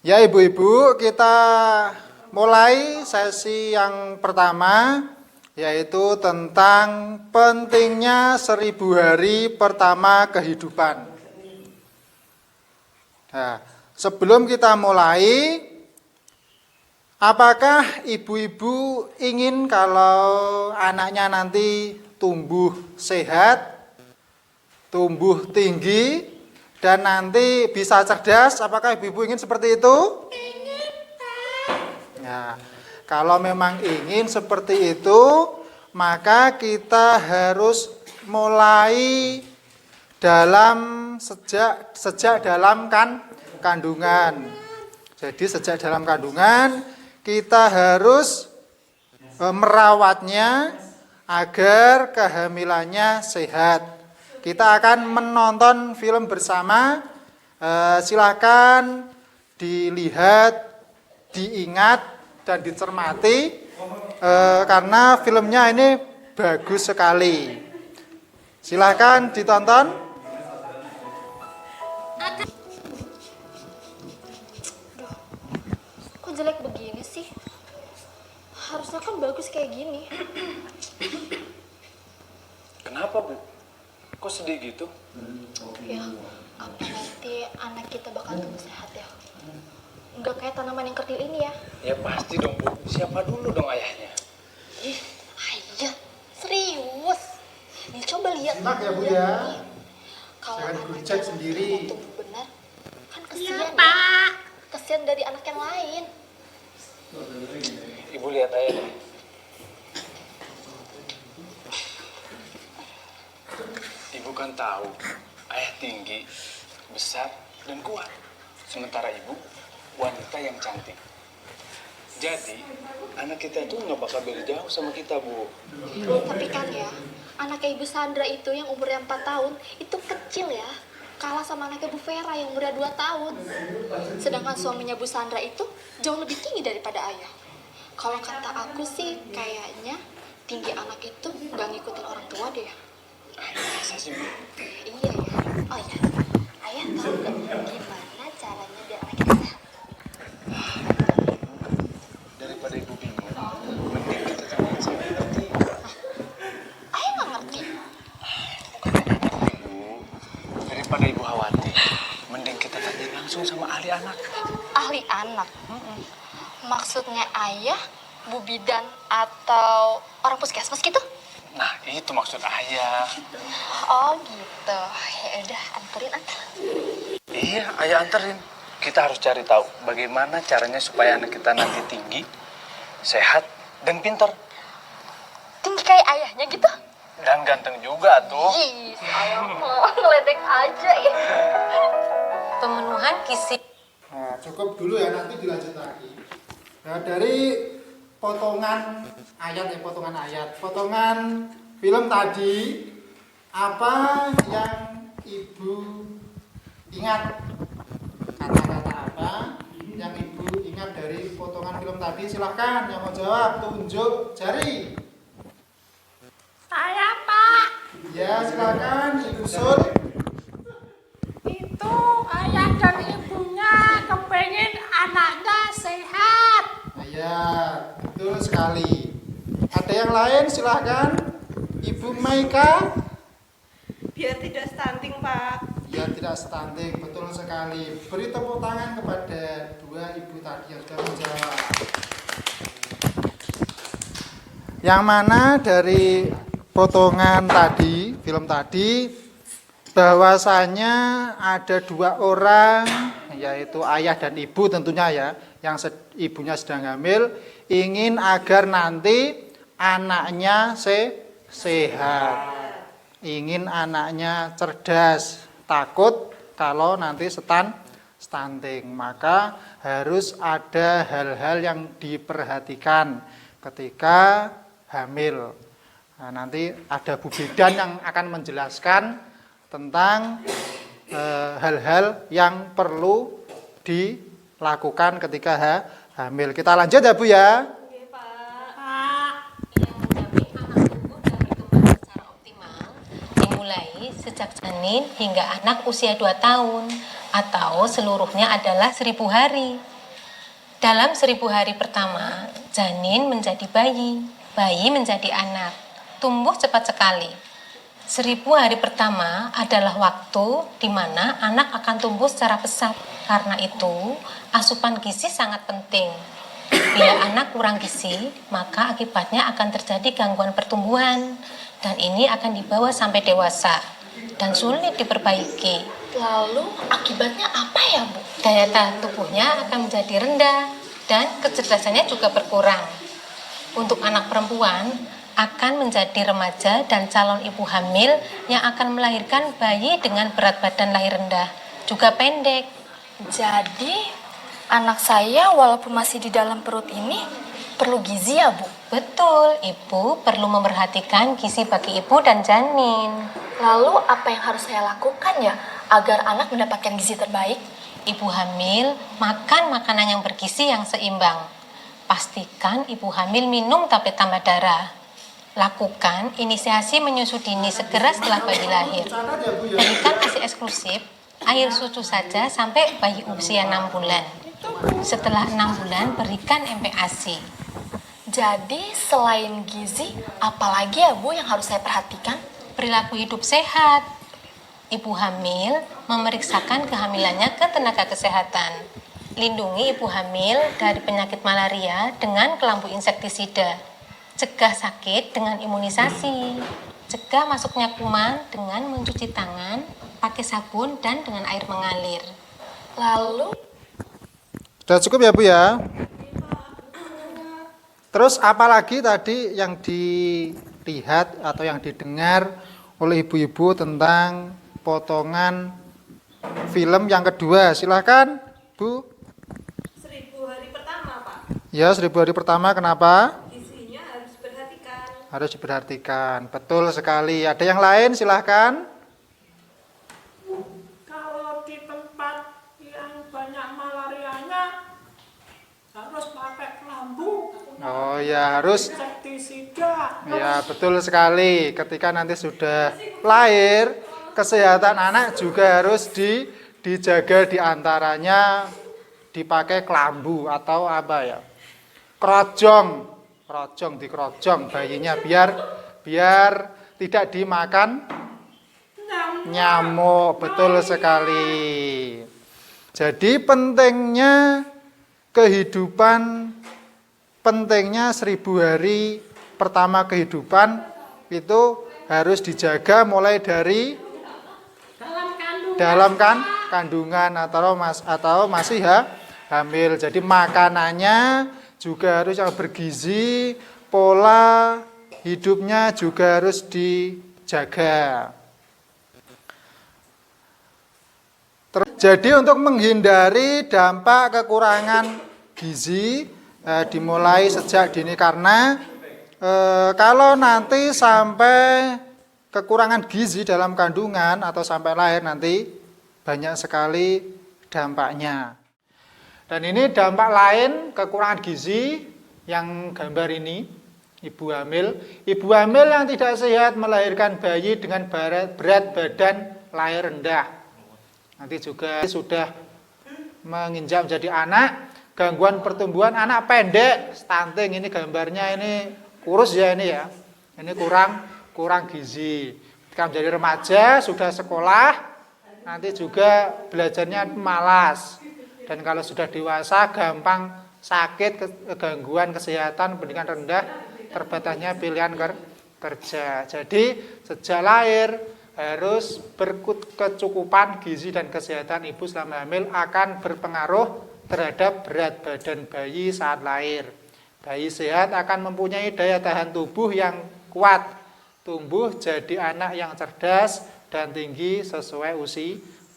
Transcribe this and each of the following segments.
Ya ibu-ibu, kita mulai sesi yang pertama, yaitu tentang pentingnya 1000 hari pertama kehidupan. Nah, sebelum kita mulai, apakah ibu-ibu ingin kalau anaknya nanti tumbuh sehat, tumbuh tinggi, dan nanti bisa cerdas? Apakah ibu-ibu ingin seperti itu? Ingin, Pak. Nah, kalau memang ingin seperti itu, maka kita harus mulai sejak dalam kandungan. Jadi sejak dalam kandungan kita harus merawatnya agar kehamilannya sehat. Kita akan menonton film bersama. Silakan dilihat, diingat, dan dicermati karena filmnya ini bagus sekali. Silakan ditonton. Kok jelek begini sih? Harusnya kan bagus kayak gini. Kenapa, Bu? Kok sedih gitu? Ya, apa nanti anak kita bakal tumbuh sehat ya? Nggak kayak tanaman yang kerdil ini ya? Ya pasti dong, Bu. Siapa dulu dong ayahnya? Ih, ayah, serius. Nih coba lihat. Simak ya, Bu ya. Kalau Jangan anak kucek kita sendiri. tumbuh benar, kan kesian ya, Pak. Kesian dari anak yang lain. Ibu lihat ayah deh. Ibu kan tahu, ayah tinggi, besar, dan kuat. Sementara ibu, wanita yang cantik. Jadi, anak kita itu nggak bakal beda jauh sama kita, Bu. Tapi kan ya, anaknya Ibu Sandra itu yang umurnya 4 tahun, itu kecil ya. Kalah sama anaknya Bu Vera yang umurnya 2 tahun. Sedangkan suaminya Bu Sandra itu jauh lebih tinggi daripada ayah. Kalau kata aku sih, kayaknya tinggi anak itu nggak ngikutin orang tua deh. Masa sih, Bu? Iya ya. Oh iya, ayah tahu nggak gimana caranya biar anak kita sehat? Daripada ibu bingung, mending kita tanya sama yang ngerti. Ayah nggak ngerti. Bu, daripada ibu khawatir, mending kita tanya langsung sama ahli anak. Ahli anak. Maksudnya ayah, bu bidan, atau orang puskesmas gitu? Nah, itu maksud ayah. Oh gitu. Ya udah, anterin ah. Iya, ayah anterin. Kita harus cari tahu bagaimana caranya supaya anak kita nanti tinggi, sehat, dan pintar. Tinggi kayak ayahnya gitu? Dan ganteng juga tuh. Ih, ayah mau ngeledek aja ya. Pemenuhan gizi. Nah, cukup dulu ya, nanti dilanjut lagi. Nah, dari potongan potongan film tadi, apa yang ibu ingat? Kata-kata apa yang ibu ingat dari potongan film tadi? Silahkan yang mau jawab, tunjuk jari. Saya, Pak. Ya, silakan Ibu Sun. Itu ayah dan ibunya kepengen anaknya sehat. Ya, betul sekali. Ada yang lain? Silahkan Ibu Maika. Biar tidak stunting, Pak. Ya, tidak stunting, betul sekali. Beri tepuk tangan kepada dua ibu tadi yang sudah menjawab. Yang mana dari potongan tadi, film tadi, bahwasanya ada 2 orang, yaitu ayah dan ibu tentunya ya, yang ibunya sedang hamil, ingin agar nanti anaknya sehat, ingin anaknya cerdas, takut kalau nanti stunting. Maka harus ada hal-hal yang diperhatikan ketika hamil. Nah, nanti ada Bu Bidan yang akan menjelaskan tentang hal-hal yang perlu dilakukan ketika hamil. Kita lanjut ya Bu ya. Yang menjamin anak tumbuh dan berkembang secara optimal dimulai sejak janin hingga anak usia 2 tahun atau seluruhnya adalah 1000 hari. Dalam 1000 hari pertama, janin menjadi bayi, bayi menjadi anak, tumbuh cepat sekali. 1000 hari pertama adalah waktu di mana anak akan tumbuh secara pesat. Karena itu, asupan gizi sangat penting. Bila anak kurang gizi, maka akibatnya akan terjadi gangguan pertumbuhan. Dan ini akan dibawa sampai dewasa dan sulit diperbaiki. Lalu akibatnya apa ya, Bu? Daya tahan tubuhnya akan menjadi rendah dan kecerdasannya juga berkurang. Untuk anak perempuan, akan menjadi remaja dan calon ibu hamil yang akan melahirkan bayi dengan berat badan lahir rendah, juga pendek. Jadi, anak saya walaupun masih di dalam perut ini perlu gizi ya, Bu? Betul, ibu perlu memperhatikan gizi bagi ibu dan janin. Lalu apa yang harus saya lakukan ya agar anak mendapatkan gizi terbaik? Ibu hamil makan makanan yang bergizi yang seimbang. Pastikan ibu hamil minum tablet tambah darah. Lakukan inisiasi menyusu dini segera setelah bayi lahir. Berikan ASI eksklusif, air susu saja sampai bayi usia 6 bulan. Setelah 6 bulan, berikan MPASI. Jadi selain gizi, apalagi ya Bu yang harus saya perhatikan? Perilaku hidup sehat. Ibu hamil memeriksakan kehamilannya ke tenaga kesehatan. Lindungi ibu hamil dari penyakit malaria dengan kelambu insektisida. Cegah sakit dengan imunisasi. Cegah masuknya kuman dengan mencuci tangan, pakai sabun dan dengan air mengalir. Lalu Sudah cukup ya Bu ya? Terus apalagi tadi yang dilihat atau yang didengar oleh ibu-ibu tentang potongan film yang kedua? Silahkan Bu. 1000 hari pertama, Pak. Ya, 1000 hari pertama kenapa? Gizinya harus diperhatikan. Harus diperhatikan. Betul sekali. Ada yang lain silahkan. Kalau di tempat yang banyak malarianya harus pakai kelambu. Oh ya, harus. Insektisida. Ya, betul sekali. Ketika nanti sudah lahir, kesehatan anak juga harus dijaga, diantaranya dipakai kelambu atau apa ya? Kerojong, dikerojong bayinya biar tidak dimakan nyamuk. Betul sekali. Jadi pentingnya 1000 hari pertama kehidupan itu harus dijaga mulai dari dalam kandungan atau masih hamil. Jadi makanannya juga harus yang bergizi, pola hidupnya juga harus dijaga. Jadi untuk menghindari dampak kekurangan gizi dimulai sejak dini karena kalau nanti sampai kekurangan gizi dalam kandungan atau sampai lahir nanti banyak sekali dampaknya. Dan ini dampak lain kekurangan gizi yang gambar ini, ibu hamil yang tidak sehat melahirkan bayi dengan berat badan lahir rendah. Nanti juga sudah menginjak menjadi anak, gangguan pertumbuhan anak pendek, stunting, ini gambarnya ini kurus ya ini ya. Ini kurang gizi. Ketika menjadi remaja, sudah sekolah, nanti juga belajarnya malas. Dan kalau sudah dewasa, gampang sakit, gangguan kesehatan, pendidikan rendah, terbatasnya pilihan kerja. Jadi sejak lahir harus berkecukupan gizi dan kesehatan ibu selama hamil akan berpengaruh terhadap berat badan bayi saat lahir. Bayi sehat akan mempunyai daya tahan tubuh yang kuat, tumbuh jadi anak yang cerdas dan tinggi sesuai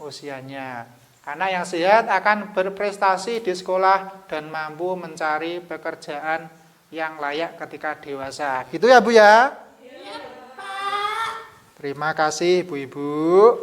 usianya. Anak yang sehat akan berprestasi di sekolah dan mampu mencari pekerjaan yang layak ketika dewasa. Gitu ya Bu ya? Iya, Pak. Terima kasih Ibu-ibu.